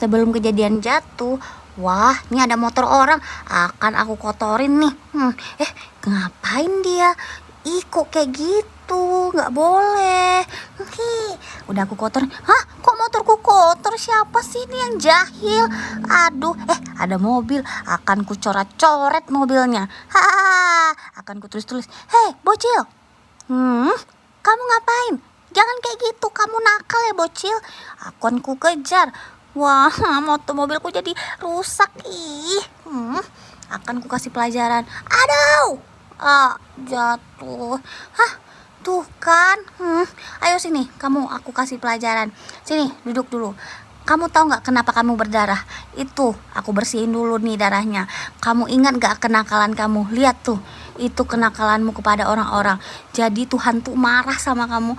sebelum kejadian jatuh. Wah, ini ada motor orang, akan aku kotorin nih. Ngapain dia? Ih, kok kayak gitu? Nggak boleh. Udah aku kotorin. Hah, kok motorku kotor? Siapa sih ini yang jahil? Aduh, ada mobil. Akan ku coret-coret mobilnya. Akan ku tulis-tulis. Hei, bocil. Kamu ngapain? Jangan kayak gitu, kamu nakal ya bocil. Akan ku kejar. Wah, mobilku jadi rusak. Akan ku kasih pelajaran. Aduh, jatuh. Hah, tuh kan. Ayo sini, aku kasih pelajaran. Sini, duduk dulu. Kamu tahu nggak kenapa kamu berdarah? Itu aku bersihin dulu nih darahnya. Kamu ingat nggak kenakalan kamu? Lihat tuh, itu kenakalanmu kepada orang-orang. Jadi Tuhan tuh marah sama kamu.